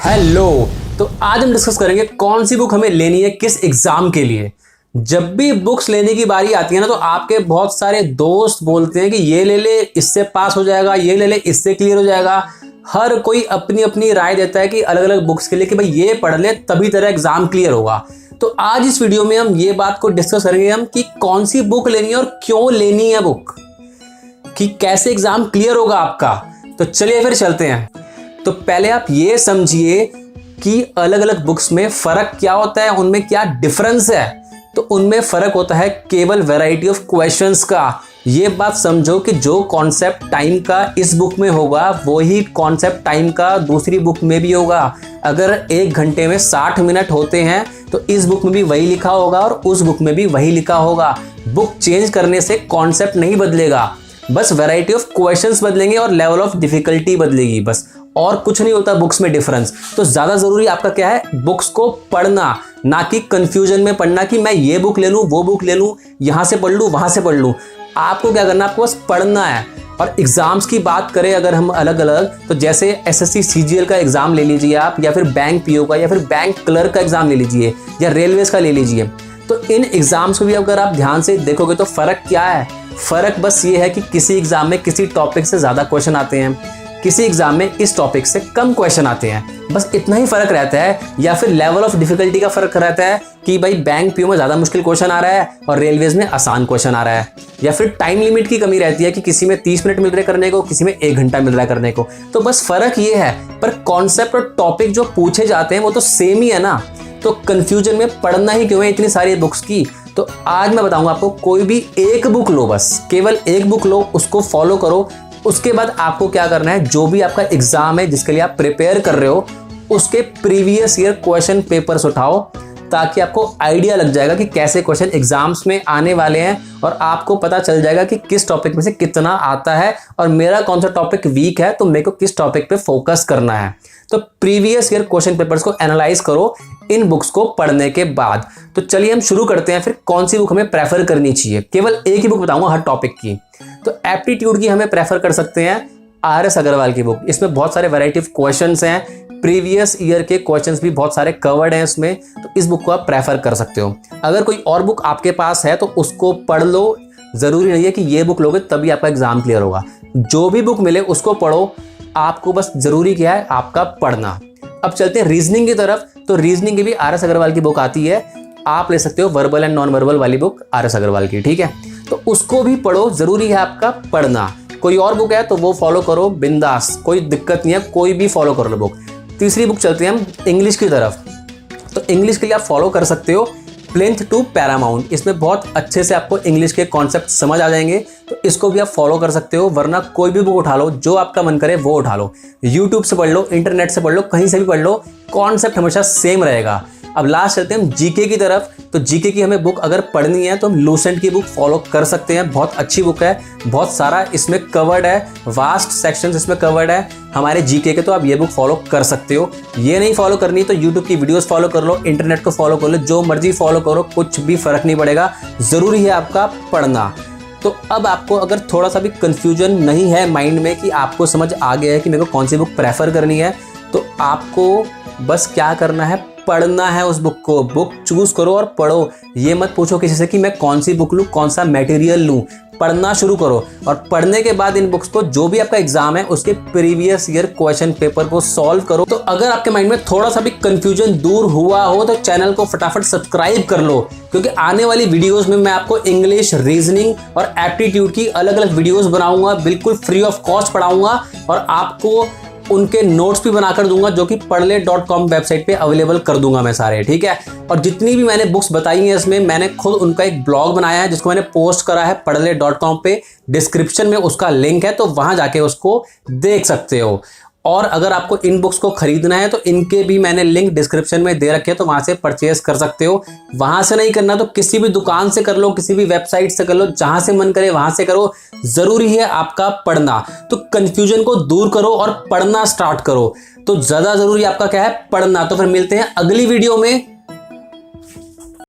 Hello. तो आज हम डिस्कस करेंगे कौन सी बुक हमें लेनी है किस एग्जाम के लिए। जब भी बुक्स लेने की बारी आती है ना, तो आपके बहुत सारे दोस्त बोलते हैं कि ये ले ले इससे पास हो जाएगा, ये ले ले इससे क्लियर हो जाएगा। हर कोई अपनी अपनी राय देता है कि अलग अलग बुक्स के लिए कि भाई ये पढ़ ले तभी तेरा एग्जाम क्लियर होगा। तो आज इस वीडियो में हम ये बात को डिस्कस करेंगे हम कि कौन सी बुक लेनी है और क्यों लेनी है बुक, कि कैसे एग्जाम क्लियर होगा आपका। तो चलिए फिर चलते हैं। तो पहले आप ये समझिए कि अलग अलग बुक्स में फर्क क्या होता है, उनमें क्या डिफरेंस है। तो उनमें फर्क होता है केवल वैरायटी ऑफ क्वेश्चंस का। ये बात समझो कि जो कॉन्सेप्ट टाइम का इस बुक में होगा वही कॉन्सेप्ट टाइम का दूसरी बुक में भी होगा। अगर 1 घंटे में 60 मिनट होते हैं तो इस बुक में भी वही लिखा होगा और उस बुक में भी वही लिखा होगा। बुक चेंज करने से कॉन्सेप्ट नहीं बदलेगा, बस वैरायटी ऑफ क्वेश्चंस बदलेंगे और लेवल ऑफ डिफिकल्टी बदलेगी, बस और कुछ नहीं होता बुक्स में डिफरेंस। तो ज्यादा जरूरी आपका क्या है, बुक्स को पढ़ना, ना कि कंफ्यूजन में पढ़ना कि मैं ये बुक ले लूं वो बुक ले लूं, यहां से पढ़ लूं वहां से पढ़ लूं। आपको क्या करना है, आपको बस पढ़ना है। और एग्जाम्स की बात करें अगर हम अलग अलग, तो जैसे एसएससी सीजीएल का एग्जाम ले लीजिए आप, या फिर बैंक पीओ का, या फिर बैंक क्लर्क का एग्जाम ले लीजिए, या रेलवेज का ले लीजिए। तो इन एग्जाम्स को भी अगर आप ध्यान से देखोगे तो फर्क क्या है, फर्क बस ये है कि किसी एग्जाम में किसी टॉपिक से ज्यादा क्वेश्चन आते हैं, किसी एग्जाम में इस टॉपिक से कम क्वेश्चन आते हैं, बस इतना ही फर्क रहता है। या फिर लेवल ऑफ डिफिकल्टी का फर्क रहता है कि भाई बैंक पीओ में ज्यादा मुश्किल क्वेश्चन आ रहा है और रेलवेज में आसान क्वेश्चन आ रहा है। या फिर टाइम लिमिट की कमी रहती है कि किसी में 30 मिनट मिल रहे करने को, किसी में 1 घंटा मिल रहा है करने को। तो बस फर्क ये है, पर कॉन्सेप्ट और टॉपिक जो पूछे जाते हैं वो तो सेम ही है ना। तो कंफ्यूजन में पढ़ना ही क्यों है इतनी सारी बुक्स की। तो आज मैं बताऊंगा आपको, कोई भी एक बुक लो, बस केवल एक बुक लो, उसको फॉलो करो। उसके बाद आपको क्या करना है, जो भी आपका एग्जाम है जिसके लिए आप प्रिपेयर कर रहे हो, उसके प्रीवियस ईयर क्वेश्चन पेपर्स उठाओ, ताकि आपको आइडिया लग जाएगा कि कैसे क्वेश्चन एग्जाम्स में आने वाले हैं और आपको पता चल जाएगा कि किस टॉपिक में से कितना आता है और मेरा कौन सा टॉपिक वीक है तो मेरे को किस टॉपिक पे फोकस करना है। तो प्रीवियस ईयर क्वेश्चन पेपर्स को एनालाइज करो इन बुक्स को पढ़ने के बाद। तो चलिए हम शुरू करते हैं फिर कौन सी बुक हमें प्रेफर करनी चाहिए। केवल एक ही बुक बताऊंगा हर टॉपिक की। तो एप्टीट्यूड की हमें प्रेफर कर सकते हैं आर.एस. अग्रवाल की बुक। इसमें बहुत सारे वैरायटी ऑफ क्वेश्चंस हैं, प्रीवियस ईयर के क्वेश्चंस भी बहुत सारे कवर्ड हैं इसमें। तो इस बुक को आप प्रेफर कर सकते हो। अगर कोई और बुक आपके पास है तो उसको पढ़ लो, जरूरी नहीं है कि ये बुक लोगे तभी आपका एग्जाम क्लियर होगा। जो भी बुक मिले उसको पढ़ो, आपको बस जरूरी क्या है, आपका पढ़ना। अब चलते हैं रीजनिंग की तरफ। तो रीजनिंग की भी आर.एस. अग्रवाल की बुक आती है, आप ले सकते हो वर्बल एंड नॉन वर्बल वाली बुक आर.एस. अग्रवाल की, ठीक है। तो उसको भी पढ़ो, जरूरी है आपका पढ़ना। कोई और बुक है तो वो फॉलो करो बिंदास, कोई दिक्कत नहीं है, कोई भी फॉलो कर लो बुक। तीसरी बुक चलते हैं हम इंग्लिश की तरफ। तो इंग्लिश के लिए आप फॉलो कर सकते हो प्लिंथ टू पैरामाउंट। इसमें बहुत अच्छे से आपको इंग्लिश के कॉन्सेप्ट समझ आ जाएंगे, तो इसको भी आप फॉलो कर सकते हो। वरना कोई भी बुक उठा लो, जो आपका मन करे वो उठा लो, यूट्यूब से पढ़ लो, इंटरनेट से पढ़ लो, कहीं से भी पढ़ लो, कॉन्सेप्ट हमेशा सेम रहेगा। अब लास्ट चलते हैं हम जीके की तरफ। तो जीके की हमें बुक अगर पढ़नी है तो हम लूसेंट की बुक फॉलो कर सकते हैं। बहुत अच्छी बुक है, बहुत सारा इसमें कवर्ड है, वास्ट सेक्शंस इसमें कवर्ड है हमारे जीके के। तो आप ये बुक फॉलो कर सकते हो। ये नहीं फॉलो करनी तो यूट्यूब की वीडियोस फॉलो कर लो, इंटरनेट को फॉलो कर लो, जो मर्जी फॉलो करो, कुछ भी फर्क नहीं पड़ेगा। जरूरी है आपका पढ़ना। तो अब आपको अगर थोड़ा सा भी कंफ्यूजन नहीं है माइंड में कि आपको समझ आ गया है कि मेरे को कौन सी बुक प्रेफर करनी है, तो आपको बस क्या करना है, पढ़ना है उस बुक को। बुक चूज करो और पढ़ो। ये मत पूछो किसी से कि मैं कौन सी बुक लूँ, कौन सा मटेरियल लूँ। पढ़ना शुरू करो और पढ़ने के बाद इन बुक्स को, जो भी आपका एग्जाम है उसके प्रीवियस ईयर क्वेश्चन पेपर को सॉल्व करो। तो अगर आपके माइंड में थोड़ा सा भी कंफ्यूजन दूर हुआ हो तो चैनल को फटाफट सब्सक्राइब कर लो, क्योंकि आने वाली वीडियोस में मैं आपको इंग्लिश, रीजनिंग और एप्टीट्यूड की अलग अलग वीडियोस बनाऊंगा, बिल्कुल फ्री ऑफ कॉस्ट पढ़ाऊंगा और आपको उनके नोट्स भी बनाकर दूंगा, जो कि पढ़ले.com वेबसाइट पे अवेलेबल कर दूंगा मैं सारे, ठीक है। और जितनी भी मैंने बुक्स बताई हैं इसमें, मैंने खुद उनका एक ब्लॉग बनाया है जिसको मैंने पोस्ट करा है पढ़ले.com पे। डिस्क्रिप्शन में उसका लिंक है, तो वहां जाके उसको देख सकते हो। और अगर आपको इन बुक्स को खरीदना है तो इनके भी मैंने लिंक डिस्क्रिप्शन में दे रखे हैं, तो वहां से परचेज कर सकते हो। वहां से नहीं करना तो किसी भी दुकान से कर लो, किसी भी वेबसाइट से कर लो, जहां से मन करे वहां से करो। जरूरी है आपका पढ़ना। तो कंफ्यूजन को दूर करो और पढ़ना स्टार्ट करो। तो ज्यादा जरूरी आपका क्या है, पढ़ना। तो फिर मिलते हैं अगली वीडियो में।